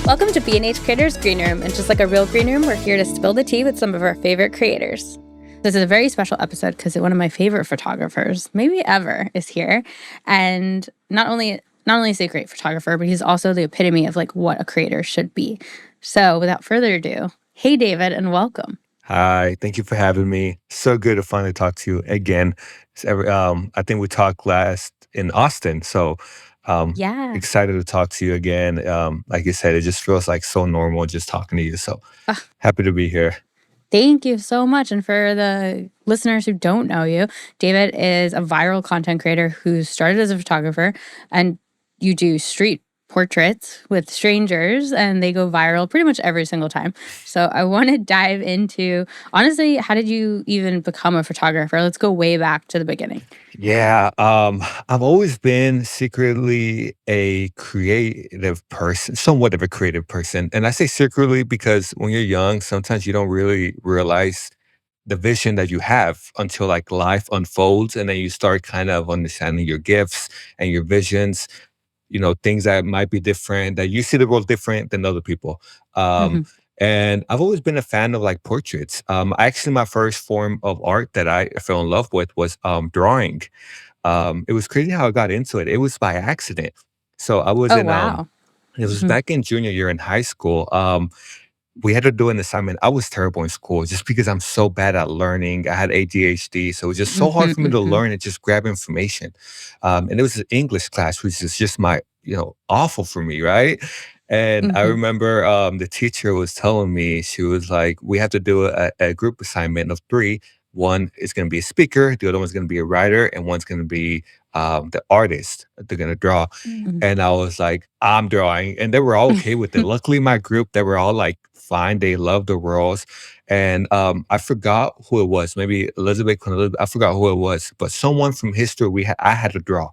Welcome to B&H Creators Green Room, and just like a real green room, we're here to spill the tea with some of our favorite creators. This is a very special episode because one of my favorite photographers, maybe ever, is here. And not only is he a great photographer, but he's also the epitome of like what a creator should be. So without further ado, hey David, and welcome. Hi, thank you for having me. So good to finally talk to you again. I think we talked last in Austin, so um, Yeah. excited to talk to you again. Like you said, it just feels like so normal just talking to you. So Ah, happy to be here. thank you so much. And for the listeners who don't know you, David is a viral content creator who started as a photographer, and you do street portraits with strangers and they go viral pretty much every single time. So I want to dive into, honestly, how did you even become a photographer? Let's go way back to the beginning. Yeah, I've always been secretly a creative person, somewhat of a creative person. And I say secretly because when you're young, sometimes you don't really realize the vision that you have until like life unfolds and then you start kind of understanding your gifts and your visions, things that might be different, that you see the world different than other people. Um, Hmm. and I've always been a fan of like portraits. Actually, my first form of art that I fell in love with was drawing. It was crazy how I got into it. It was by accident. So I was Oh, in wow. it was Hmm. back in junior year in high school. We had to do an assignment. I was terrible in school just because I'm so bad at learning. I had ADHD, so it was just so hard Hmm. for me to Hmm. learn and just grab information. And it was an English class, which is just awful for me, right? And I Hmm. remember the teacher was telling me, she was like, we have to do a group assignment of three. One is going to be a speaker, the other one's going to be a writer, and one's going to be the artist. They're going to draw. Hmm. And I was like, "I'm drawing," and they were all okay with it. Luckily, my group, they were all, like, fine, they loved the roles, and, I forgot who it was, maybe Elizabeth Queen Elizabeth, I forgot who it was, but someone from history I had to draw.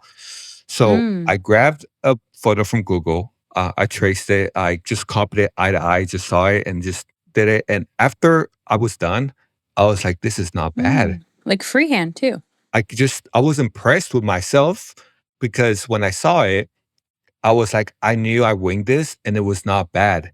So, Mm. I grabbed a photo from Google, I traced it, I just copied it eye to eye, just saw it and just did it, and after I was done, I was like, "This is not bad." Mm. Like freehand too. I was impressed with myself because when I saw it, I was like, I knew I winged this and it was not bad.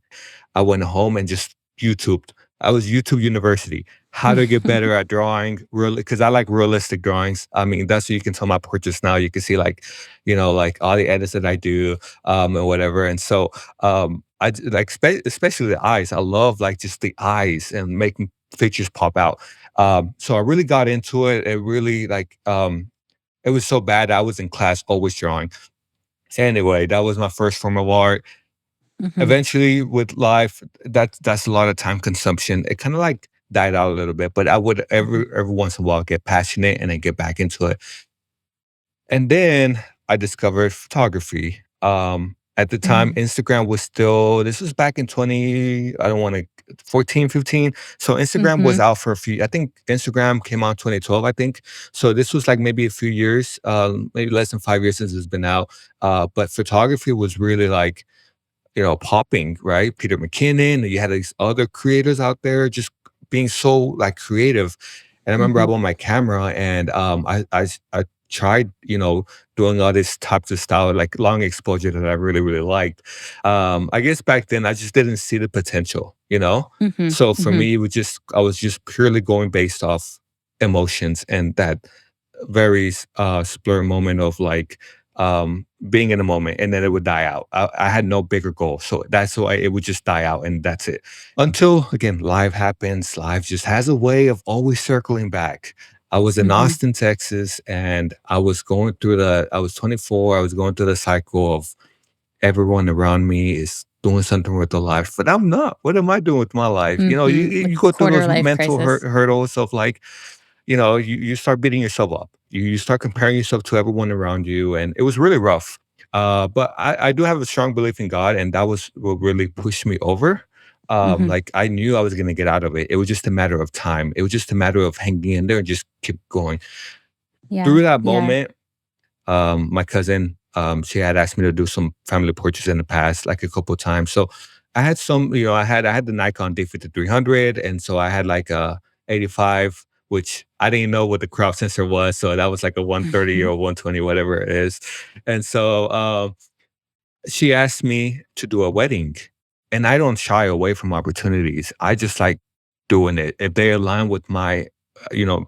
I went home and just YouTubed. I was YouTube University. How to get better at drawing, really, because I like realistic drawings. I mean, that's what you can tell my portraits now. You can see like, like all the edits that I do, and whatever. And so, like, especially the eyes. I love like just the eyes and making pictures pop out. So I really got into it. It really it was so bad. I was in class always drawing. Anyway, that was my first form of art. Hmm. Eventually, with life, that's a lot of time consumption. It kinda, like, died out a little bit, but I would Hmm. every once in a while get passionate and then get back into it. And then I discovered photography. At the time, Mm. Instagram was still this was back in 20 I don't wanna 14, 15. So Instagram was Mhm. out for a few I think Instagram came out 2012, I think. So this was, like, maybe a few years, maybe less than 5 years since it's been out. But photography was really, like, popping, right? Peter McKinnon, you had these other creators out there just being so like creative. And I remember I Mhm. bought my camera and I tried, doing all this types of style, like long exposure that I really, really liked. I guess back then I just didn't see the potential, you know? Mhm. So for Mhm. me, I was just purely going based off emotions and that very spur moment of like being in a moment and then it would die out. I had no bigger goal. So that's why it would just die out and that's it. Until again, life happens. Life just has a way of always circling back. I was in Mhm. Austin, Texas, and I was 24, I was going through the cycle of everyone around me is doing something with their life, but I'm not. What am I doing with my life? Mhm. You Like go through quarter those life mental crisis. hurdles of like, you start beating yourself up. You start comparing yourself to everyone around you, and it was really rough. But I do have a strong belief in God, and that was what really pushed me over. Mhm. Like I knew I was gonna get out of it. It was just a matter of time. It was just a matter of hanging in there and just keep going. Yeah. Through that Yeah. moment, my cousin, she had asked me to do some family portraits in the past, like a couple of times. So I had some, I had the Nikon D5300, and so I had like a 85, which I didn't know what the crop sensor was, so that was like a 130 or 120, whatever it is. And so she asked me to do a wedding, and I don't shy away from opportunities. I just like doing it. If they align with my,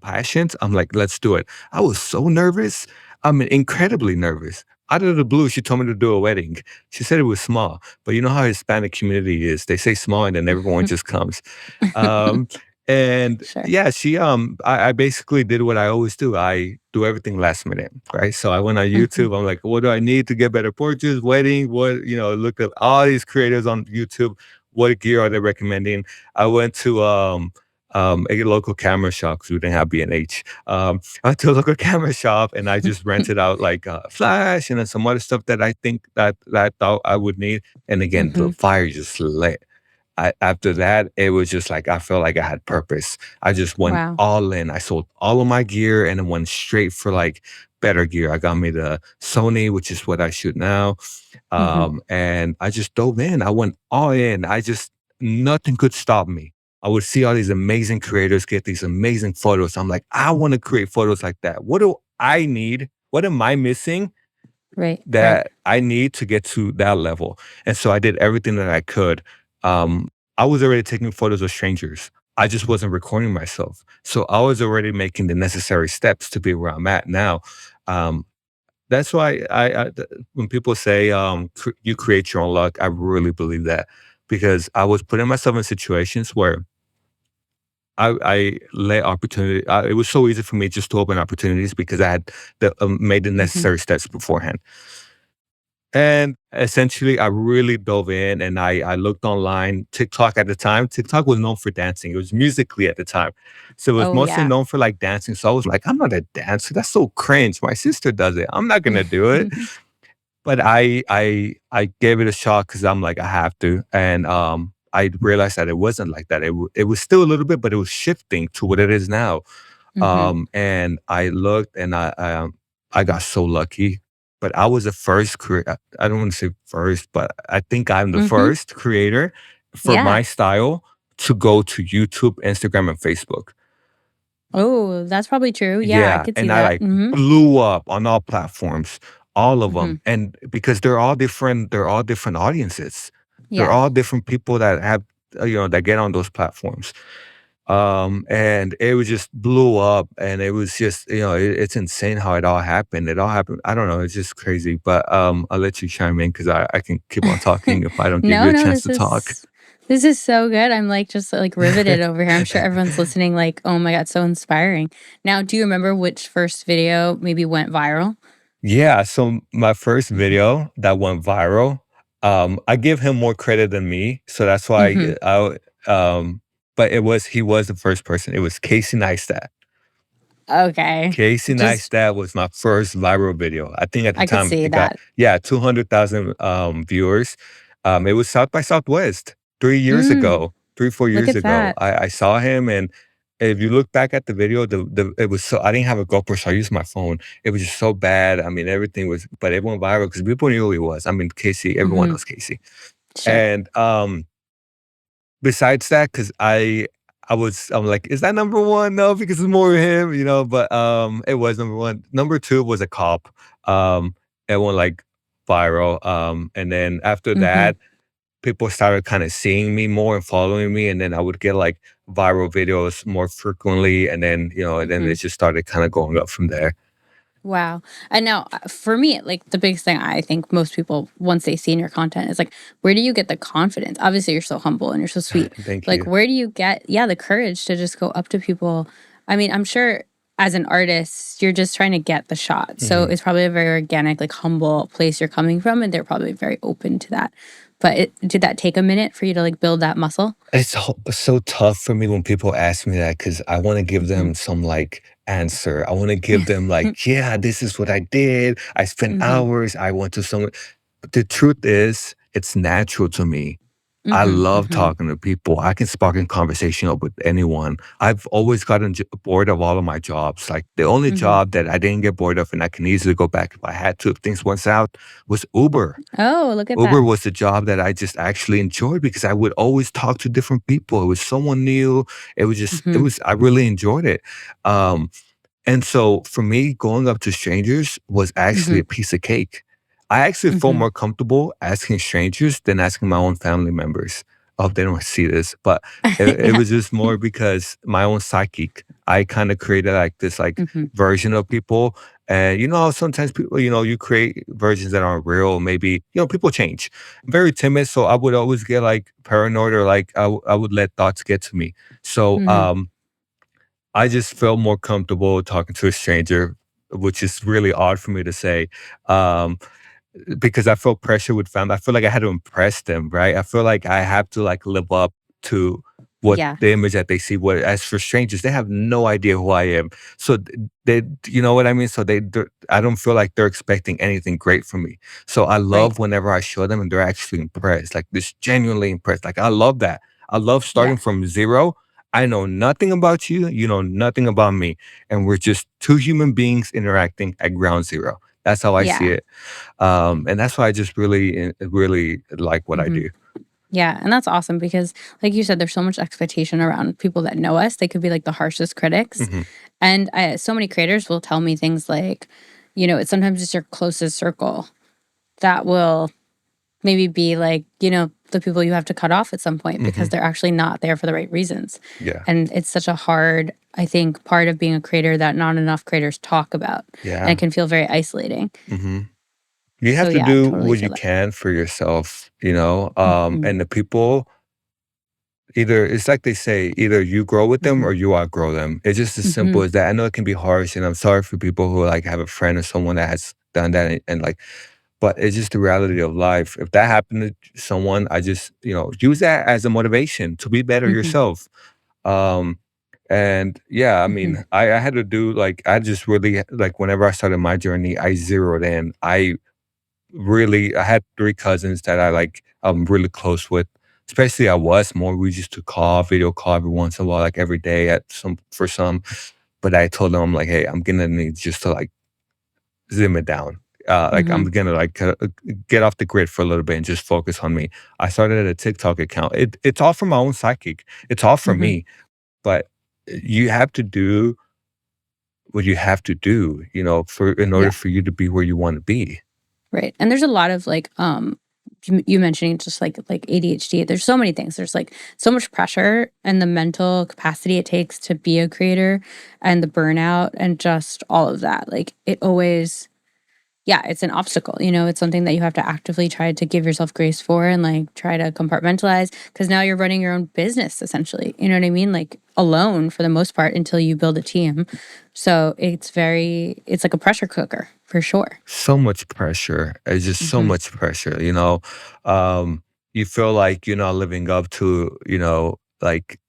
passions, I'm like, let's do it. I was so nervous. I'm incredibly nervous. Out of the blue, she told me to do a wedding. She said it was small, but you know how Hispanic community is. They say small and then everyone just comes. Um, and Sure. yeah, I basically did what I always do. I do everything last minute, right? So I went on Mhm. YouTube. I'm like, what do I need to get better portraits, wedding? Look at all these creators on YouTube. What gear are they recommending? I went to a local camera shop because we didn't have B&H. I went to a local camera shop and I just rented out like flash and then some other stuff that I think that I thought I would need. And again, the Mhm. fire just lit. After that, it was just like I felt like I had purpose. I just went Wow. all in. I sold all of my gear and then went straight for like better gear. I got me the Sony, which is what I shoot now. Mhm. And I just dove in. I went all in. Nothing could stop me. I would see all these amazing creators get these amazing photos. I'm like, I want to create photos like that. What do I need? What am I missing Right, right. that I need to get to that level? And so I did everything that I could. I was already taking photos of strangers. I just wasn't recording myself. So I was already making the necessary steps to be where I'm at now. Um, that's why when people say you create your own luck, I really believe that because I was putting myself in situations where I let opportunity. It was so easy for me just to open opportunities because I had made the Mhm. necessary steps beforehand. And essentially, I really dove in and I looked online. TikTok at the time, TikTok was known for dancing. It was musically at the time. So it was Oh, mostly yeah. known for like dancing. So I was like, I'm not a dancer. That's so cringe. My sister does it. I'm not gonna do it. But I gave it a shot because I'm like, I have to. And I realized that it wasn't like that. It was still a little bit, but it was shifting to what it is now. Mhm. And I looked and I got so lucky. But I was the first I don't want to say first, but I think I'm the Mhm. first creator for Yeah. my style to go to YouTube, Instagram, and Facebook. Oh, that's probably true. Yeah, I Yeah, could see and I, that. like, Mhm. blew up on all platforms, all of them, Mhm. and because they're all different audiences. They're Yeah. all different people that have, that get on those platforms. And it was just blew up, and it was just, it's insane how it all happened. It all happened I don't know, it's just crazy, but, I'll let you chime in because I can keep on talking if I don't give you No, a no, chance to talk. this is so good. I'm like just like riveted over here. I'm sure everyone's listening like, "Oh my god, so inspiring." Now, do you remember which first video maybe went viral? Yeah, so my first Mhm. video that went viral, I give him more credit than me, so that's why Mhm. but he was the first person. It was Casey Neistat. Okay. Casey Just Neistat was my first viral video. I think at the I could time see it got, that. yeah, 200,000 viewers. It was South by Southwest 3 years Mm, ago, 3, 4 years look at ago. that. I saw him, and if you look back at the video, it was so I didn't have a GoPro, so I used my phone. It was just so bad. I mean, everything was, but it went viral because people knew who he was. I mean, Casey, everyone Mhm. knows Casey. Sure. And besides that, because I'm like, is that number one? No, because it's more of him, but it was number one. Number two was a cop. Um, it went like viral. And then after Mhm. that, people started kind of seeing me more and following me, and then I would get like viral videos more frequently, and then and then it Mhm. just started kind of going up from there. Wow. And now, for me, like the biggest thing I think most people, once they see in your content, is like, where do you get the confidence? Obviously, you're so humble and you're so sweet. Thank Like, you. where do you get, yeah, the courage to just go up to people? I mean, I'm sure as an artist, you're just trying to get the shot. So Mhm. it's probably a very organic, like humble place you're coming from. And they're probably very open to that. But did that take a minute for you to like build that muscle? So tough for me when people ask me that because I want to give Hmm. them some like answer. I want to give them like, yeah, this is what I did. I spent Hmm. hours. I went to some. The truth is, it's natural to me. I Hmm. love Hmm. talking to people. I can spark a conversation up with anyone. I've always gotten bored of all of my jobs. Like the only Hmm. job that I didn't get bored of and I can easily go back if I had to, if things went out, was Uber. Oh, look at Uber that. was the job that I just actually enjoyed because I would always talk to different people. It was someone new. Hmm. I really enjoyed it. Um, and so for me, going up to strangers was actually Hmm. a piece of cake. I actually feel Mhm. more comfortable asking strangers than asking my own family members. I hope they don't see this, but it Yeah. was just more because my own psychic. I kind of created like this like Mhm. version of people. And you know, how sometimes people, you know, you create versions that aren't real. Maybe, you know, people change. I'm very timid, so I would always get like paranoid or like I would let thoughts get to me. So Mhm. I just felt more comfortable talking to a stranger, which is really odd for me to say. Um, because I felt pressure with family. I feel like I had to impress them, right? I feel like I have to like live up to what Yeah. the image that they see. What as for strangers, they have no idea who I am. So they, you know what I mean. So I don't feel like they're expecting anything great from me. So I Right. love whenever I show them and they're actually impressed, like this genuinely impressed. Like I love that. I love Yeah. starting from zero. I know nothing about you. You know nothing about me, and we're just two human beings interacting at ground zero. That's how I see Yeah. it. And that's why I just really like what I Mhm. do. Yeah, and that's awesome because, like you said, there's so much expectation around people that know us. They could be like the harshest critics, Mhm. and so many creators will tell me things like, it's sometimes it's your closest circle that will maybe be like, the people you have to cut off at some point because Mhm. they're actually not there for the right reasons. Yeah. And it's such a hard, I think, part of being a creator that not enough creators talk about, and it Yeah. can feel very isolating. Mhm. You So have to yeah, I do totally what you feel that. can for yourself, you know? Hmm. And the people either it's like they say, either you grow with them Hmm. or you outgrow them. It's just as simple Hmm. as that. I know it can be harsh, and I'm sorry for people who, like, have a friend or someone that has done that like but it's just the reality of life. If that happened to someone, I just, you know, use that as a motivation to be better Hmm. yourself. Um, and yeah, I Hmm. mean, I had to do like I just really like whenever I started my journey, I zeroed in. I had 3 cousins that I'm really close with. Especially I was more. We used to call, video call every once in a while, like every day at some for some. But I told them I'm like, hey, I'm gonna need just to like zim it down. Like I'm Hmm. gonna get off the grid for a little bit and just focus on me. I started a TikTok account. It's all for my own psychic. It's all for Hmm. me. But you have to do what you have to do, you know, for in order Yeah. for you to be where you want to be. Right. And there's a lot of like you mentioning just like ADHD. There's so many things. There's like so much pressure and the mental capacity it takes to be a creator and the burnout and just all of that. Like it always yeah, it's an obstacle. It's something that you have to actively try to give yourself grace for and like try to compartmentalize because now you're running your own business essentially. You know what I mean? Like alone for the most part until you build a team. So it's like a pressure cooker for sure. So much pressure. It's just so Hmm. much pressure, you know. Um, you feel like you're not living up to, you know, like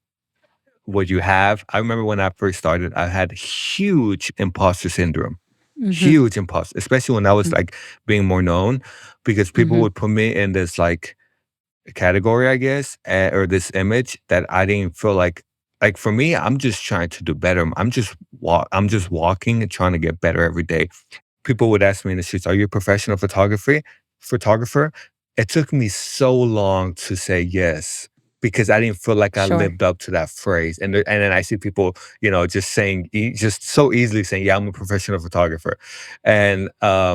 what you have. I remember when I first started, I had huge imposter syndrome. Hmm. Huge imposter, especially when I was like being more known, because people Hmm. would put me in this like category, I guess, or this image that I didn't feel like for me, I'm just trying to do better. I'm just walking and trying to get better every day. People would ask me in the streets, "Are you a professional photographer?" It took me so long to say yes because I didn't feel like I Sure. lived up to that phrase. And then I see people, you know, just saying just so easily saying, "Yeah, I'm a professional photographer," and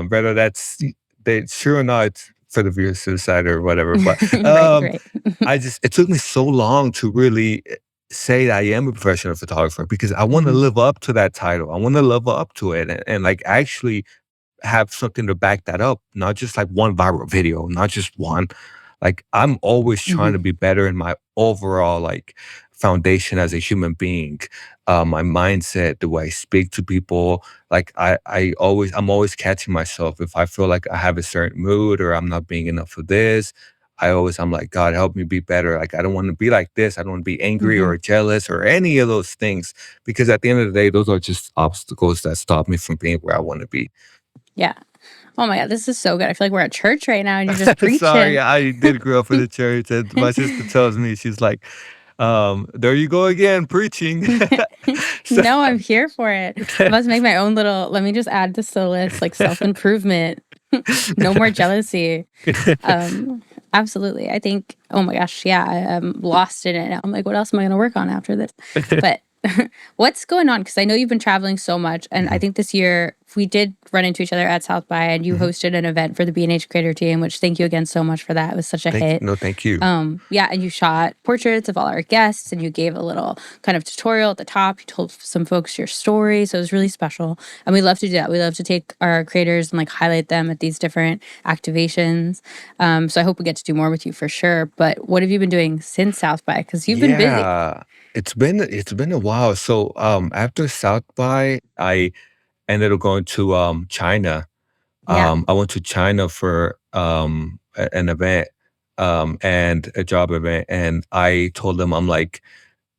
whether that's they sure or not for the viewers to decide or whatever. But Right, right. it took me so long to really say that I am a professional photographer because I want to Hmm. live up to that title. I want to live up to it and like actually have something to back that up, not just like one viral video, not just one. Like I'm always trying Hmm. to be better in my overall like foundation as a human being, my mindset, the way I speak to people. Like I'm always catching myself if I feel like I have a certain mood or I'm not being enough for this. I'm like, God, help me be better. Like, I don't want to be like this. I don't want to be angry Hmm. or jealous or any of those things because at the end of the day, those are just obstacles that stop me from being where I want to be. Yeah. Oh my God, this is so good. I feel like we're at church right now and you're just Sorry, preaching. I did grow up in the church, and my sister tells me, she's like, "There you go again, preaching." So No, I'm here for it. I'm about to make my own little, let me just add this to the list, like self-improvement. No more jealousy. Um, Absolutely. I think, oh my gosh, yeah, I'm lost in it now. I'm like, what else am I going to work on after this? But what's going on? Because I know you've been traveling so much, and I Mhm. think this year we did run into each other at South by, and you Mhm. hosted an event for the B&H Creator Team, which thank you again so much for that. It was such a hit. Thank you. Yeah, and you shot portraits of all our guests, and you gave a little kind of tutorial at the top. You told some folks your story, so it was really special. And we love to do that. We love to take our creators and like highlight them at these different activations. So I hope we get to do more with you for sure. But what have you been doing since South by? Because you've been busy. Yeah, it's been a while. So after South by, I ended up going to China. Yeah. I went to China for an event and a job event, and I told them, I'm like,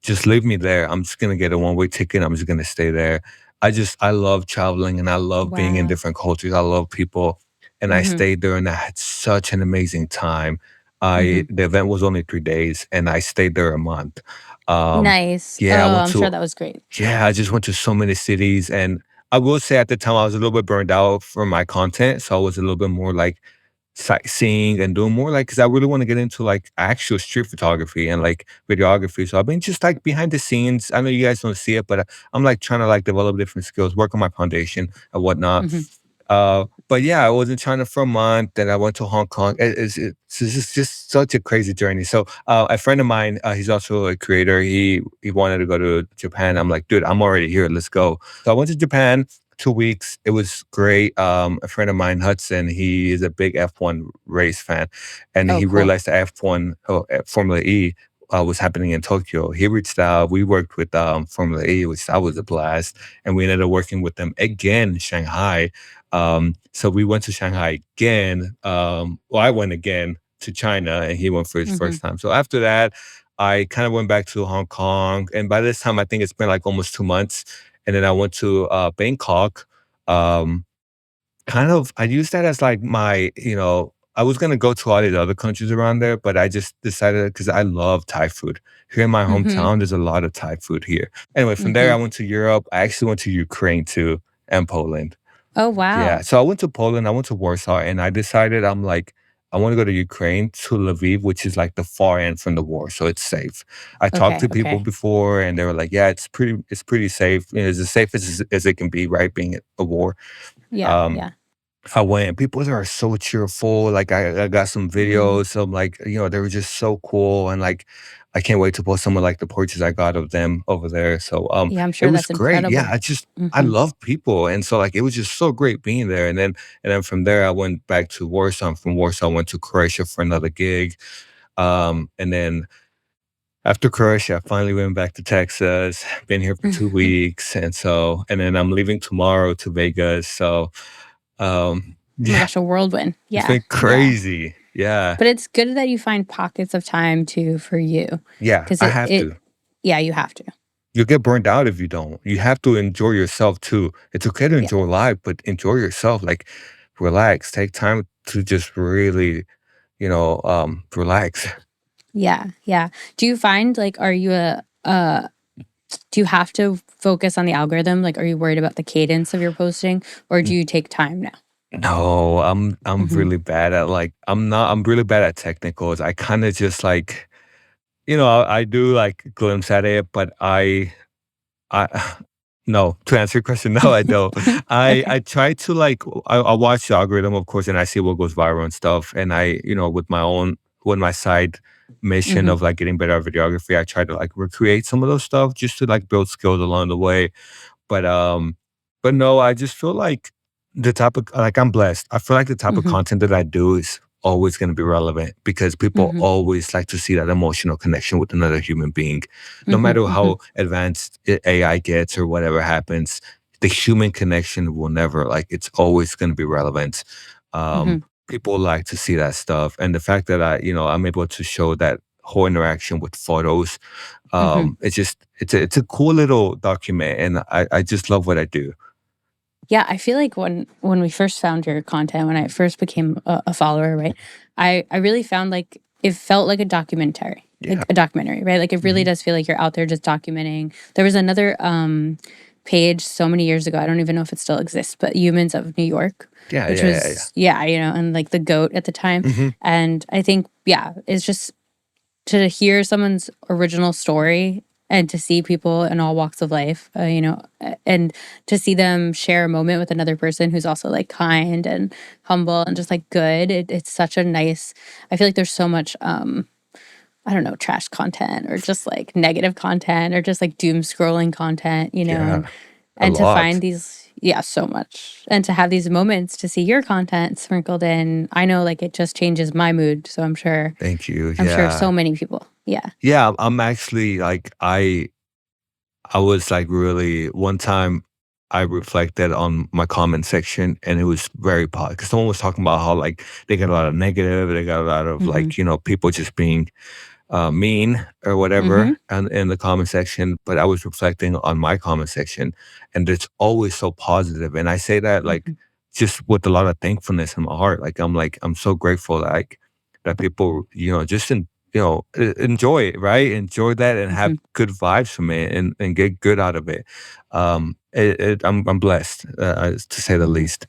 just leave me there. I'm just gonna get a one-way ticket. I'm just gonna stay there. I love traveling and I love being in Wow. different cultures. I love people. And I Mm-hmm. stayed there and I had such an amazing time. Mm-hmm. The event was only 3 days and I stayed there a month. Um, Nice. yeah, I Oh, went I'm sure to that was great. yeah, I just went to so many cities, and I will say at the time I was a little bit burned out from my content, so I was a little bit more like sightseeing and doing more like because I really want to get into like actual street photography and like videography. So I've been just like behind the scenes. I know you guys don't see it, but I'm like trying to like develop different skills, work on my foundation and whatnot. Mm-hmm. But yeah, I was in China for a month, then I went to Hong Kong. It's just such a crazy journey. So a friend of mine, he's also a creator. He wanted to go to Japan. I'm like, dude, I'm already here. Let's go. So I went to Japan. 2 weeks. It was great. A friend of mine, Hudson, he is a big F1 race fan, and Oh, he cool. realized the F1 Formula E was happening in Tokyo. He reached out. We worked with Formula E, which that was a blast, and we ended up working with them again in Shanghai. So we went to Shanghai again. Well, I went again to China, and he went for his Mm-hmm. first time. So after that, I kind of went back to Hong Kong, and by this time, I think it's been like almost 2 months. And then I went to Bangkok. Um, I used that as like I was gonna go to all these other countries around there, but I just decided because I love Thai food. Here in my Mm-hmm. hometown, there's a lot of Thai food here. Anyway, from there, Mm-hmm. I went to Europe. I actually went to Ukraine too and Poland. Oh, Yeah, wow. so I went to Poland, I went to Warsaw, and I decided I'm like, I want to go to Ukraine to Lviv, which is like the far end from the war, so it's safe. I talked Okay. to people Okay. before, and they were like, "Yeah, it's pretty safe. You know, it's as safe as it can be, right? Being a war." Yeah. Um, Yeah. I went. People there are so cheerful. Like I got some Mm-hmm. videos of like they were just so cool, and like I can't wait to post some of like the portraits I got of them over there. So Yeah, I'm it sure was that's great. Yeah, incredible. I Mm-hmm. love people, and so like it was just so great being there. And then from there I went back to Warsaw. And from Warsaw I went to Croatia for another gig. And then after Croatia, I finally went back to Texas. Been here for 2 weeks, and then I'm leaving tomorrow to Vegas. So Oh my yeah, gosh, a whirlwind. it's Yeah. been Yeah. crazy. Yeah. But it's good that you find pockets of time too for you. Yeah, Because I have to. yeah, you have to. You'll get burned out if you don't. You have to enjoy yourself too. It's okay to Yeah. enjoy life, but enjoy yourself. Like, relax. Take time to just really, relax. Yeah. Yeah. Do you find like, are you do you have to focus on the algorithm? Like, are you worried about the cadence of your posting or do you take time now? No, I'm Mm-hmm. really bad at like I'm really bad at technicals. I kind of just like, I do like glimpse at it, but I no, to answer your question, no, I don't. I Okay. try to like I watch the algorithm, of course, and I see what goes viral and stuff. And with my side mission Mm-hmm. of like getting better at videography, I try to like recreate some of those stuff just to like build skills along the way. But um, but no, I just feel like the type of like I'm blessed. I feel like the type of Mm-hmm. content that I do is always going to be relevant because people Mm-hmm. always like to see that emotional connection with another human being. No Mm-hmm. matter Mm-hmm. how advanced AI gets or whatever happens, the human connection will never like it's always going to be relevant. Mm-hmm. People like to see that stuff, and the fact that I'm able to show that whole interaction with photos, Mm-hmm. it's a cool little document, and I just love what I do. Yeah, I feel like when we first found your content, when I first became a follower, right? I really found like it felt Yeah. like a documentary, right? Like it really Mhm. does feel like you're out there just documenting. There was another page so many years ago. I don't even know if it still exists, but Humans of New York, Yeah, which yeah, yeah, yeah. was yeah, and like the goat at the time. Mhm. And I think yeah, it's just to hear someone's original story and to see people in all walks of life, and to see them share a moment with another person who's also like kind and humble and just like good. It's such a nice, I feel like there's so much, I don't know, trash content or just like negative content or just like doom scrolling content, Yeah, a and to find lot. these, yeah, so much. And to have these moments to see your content sprinkled in, I know like it just changes my mood. So Thank you. I'm sure Yeah. so many people. Yeah. Yeah, I'm actually like I was like really one time I reflected on my comment section and it was very positive because someone was talking about how like they got a lot of negative, they got a lot of Mhm. like, people just being mean or whatever Mhm. in the comment section, but I was reflecting on my comment section, and it's always so positive. And I say that like Mhm. just with a lot of thankfulness in my heart. Like I'm so grateful like that people just enjoy it, right? Enjoy that and have Mhm. good vibes from it and get good out of it. I'm blessed to say the Mhm. least.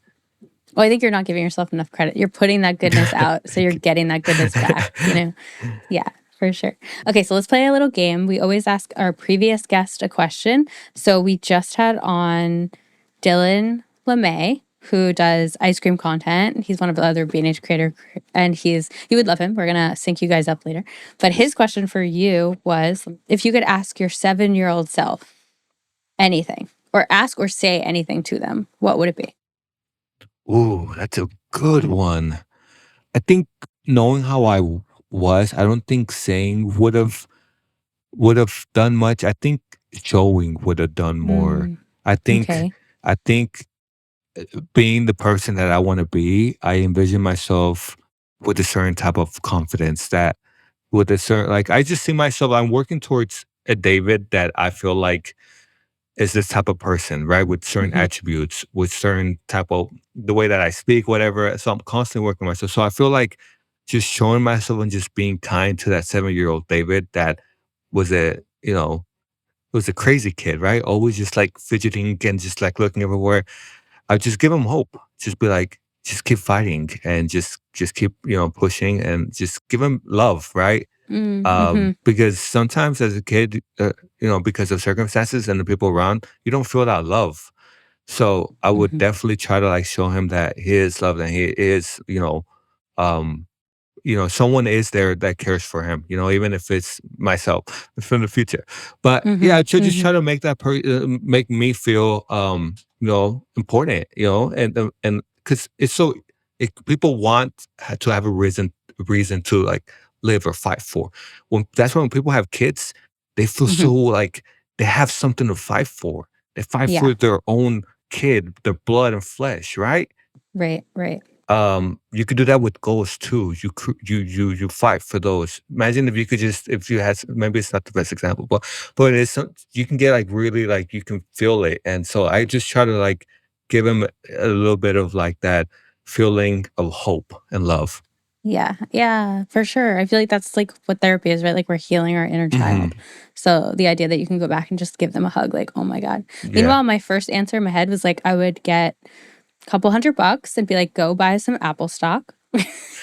Well, I think you're not giving yourself enough credit. You're putting that goodness out, so you're Thank getting that goodness back, you. Yeah, for sure. Okay, so let's play a little game. We always ask our previous guest a question. So we just had on Dylan LeMay, who does ice cream content. He's one of the other B&H creator, and you would love him. We're gonna sync you guys up later. But his question for you was, if you could ask your 7-year-old self anything, or ask or say anything to them, what would it be? Ooh, that's a good one. I think knowing how was, I don't think saying would have done much. I think showing would have done more. Mm, I think okay. I think being the person that I want to be, I envision myself with a certain type of confidence that with a certain like I just see myself I'm working towards a David that I feel like is this type of person, right? With certain Hmm. attributes, with certain type of the way that I speak, whatever. So I'm constantly working on myself. So I feel like just showing myself and just being kind to that 7-year-old David that was was a crazy kid, right? Always just like fidgeting and just like looking everywhere. I just give him hope. Just be like, just keep fighting and just keep, pushing and just give him love, right? Mm-hmm. Because sometimes as a kid, because of circumstances and the people around, you don't feel that love. So I would Hmm. definitely try to like show him that he is loved and he is, um, someone is there that cares for him, even if it's myself from the future. But yeah, Hmm. I should just Hmm. try to make make me feel, important, and because it's so, people want to have a reason to like live or fight for. When people have kids, they feel Hmm. so like they have something to fight for. They fight Yeah. for their own kid, their blood and flesh, right? Right. Right. You could do that with goals too. You fight for those. Imagine if you could just if you had maybe it's not the best example, but it's you can get like really like you can feel it, and so I just try to like give him a little bit of like that feeling of hope and love. Yeah. Yeah. For sure. I feel like that's like what therapy is, right? Like we're healing our inner child. Hmm. So the idea that you can go back and just give them a hug, like, oh my God. Yeah. Meanwhile, my first answer in my head was like, I would get a couple $100 and be like, go buy some Apple stock.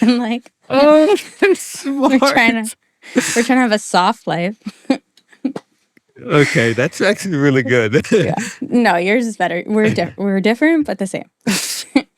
And like, Oh, that's we're trying to smart. we're trying to have a soft life. Okay, that's actually really good. Yeah. No, yours is better. We're different, but the same.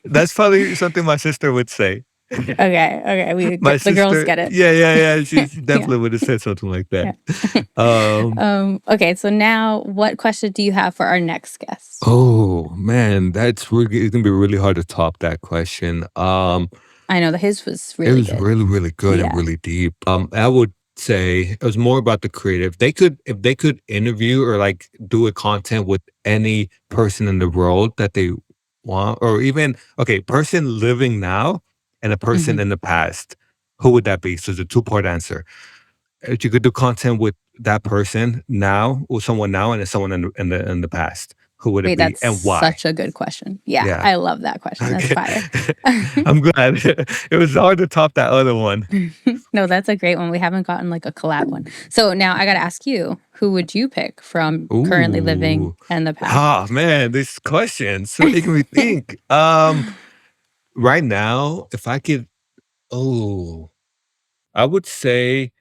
That's probably something my sister would say. Okay, okay, My the girls sister, get it. yeah, yeah, yeah. She Yeah, definitely would have said something like that. yeah. Um, Okay, so now what question do you have for our next guest? oh man, that's really it's gonna be really hard to top that question. I know that his was It really was good. really, really good and Yeah. really deep. I would say it was more about the creative. They could if they could interview or like do a content with any person in the world that they want, or even okay, person living now and a person Mhm. in the past. Who would that be? So it's a two-part answer. If you could do content with that person now, or someone now, and then someone in the past, who would it Wait, be that's and why? such a good question. Yeah, Yeah. I love that question. That's Okay. fire. I'm glad. It was hard to top that other one. No, that's a great one. We haven't gotten like a collab one. So now I got to ask you, who would you pick from currently living Ooh. and the past? Ah, man, these questions are making me think. Right now, if I could, oh, I would say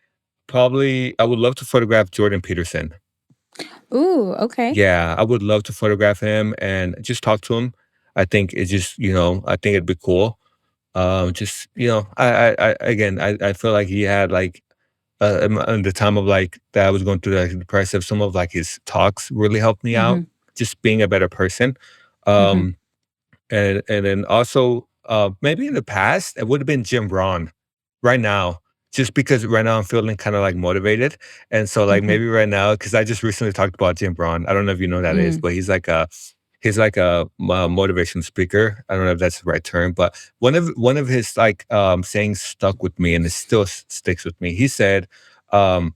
probably I would love to photograph Jordan Peterson. Ooh, okay. Yeah, I would love to photograph him and just talk to him. I think it's just, I think it'd be cool. Just, again, I feel like he had like, in the time of like that I was going through like depressive, some of like his talks really helped me out, Mhm, just being a better person. mhm, Um, and then also, maybe in the past, it would have been Jim Brown right now, just because right now I'm feeling kind of like motivated. And so like mhm, maybe right now, because I just recently talked about Jim Brown. I don't know if you know who that is, mm. but he's like a motivation speaker. I don't know if that's the right term, but one of his like sayings stuck with me and it still sticks with me. He said, um,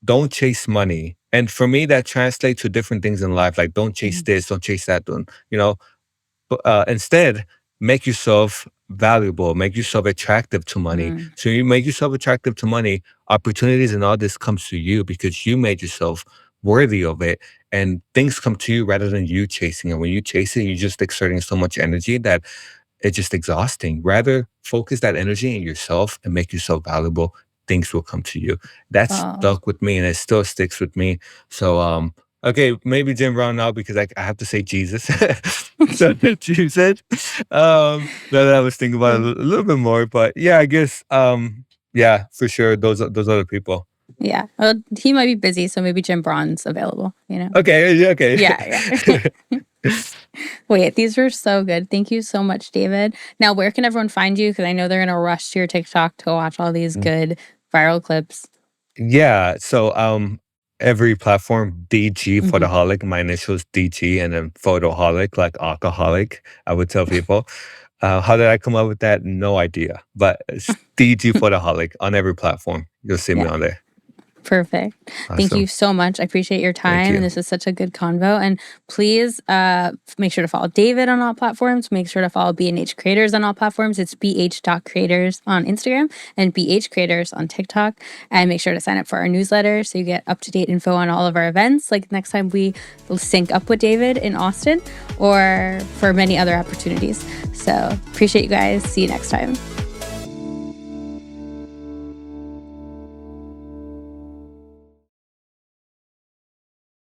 don't chase money. And for me, that translates to different things in life. Like don't chase Mhm. this, don't chase that, but instead, make yourself valuable, make yourself attractive to money. Mm. So you make yourself attractive to money, opportunities and all this comes to you because you made yourself worthy of it. And things come to you rather than you chasing it. When you chase it, you're just exerting so much energy that it's just exhausting. Rather, focus that energy in yourself and make yourself valuable. Things will come to you. That Oh. stuck with me and it still sticks with me. So, okay, maybe Jim Brown now because I have to say Jesus. So Jesus. Now that I was thinking about it a little bit more, but yeah, I guess, yeah, for sure, those other people. Yeah. Well, he might be busy, so maybe Jim Braun's available, you know? Okay, yeah, okay. Yeah, yeah. Wait, these were so good. Thank you so much, David. Now, where can everyone find you? Because I know they're gonna rush to your TikTok to watch all these good viral clips. Yeah. So every platform, DG Mhm. Photoholic, my initials DG and then Photoholic, like alcoholic, I would tell people. How did I come up with that? No idea. But it's DG Photoholic on every platform. You'll see me Yeah. on there. Perfect. Thank you Awesome. so much. I appreciate your Thank time. And you. this is such a good convo. And please make sure to follow David on all platforms. Make sure to follow B&H Creators on all platforms. It's bh.creators on Instagram and BH Creators on TikTok. And make sure to sign up for our newsletter so you get up to date info on all of our events. Like next time we will sync up with David in Austin or for many other opportunities. So appreciate you guys. See you next time.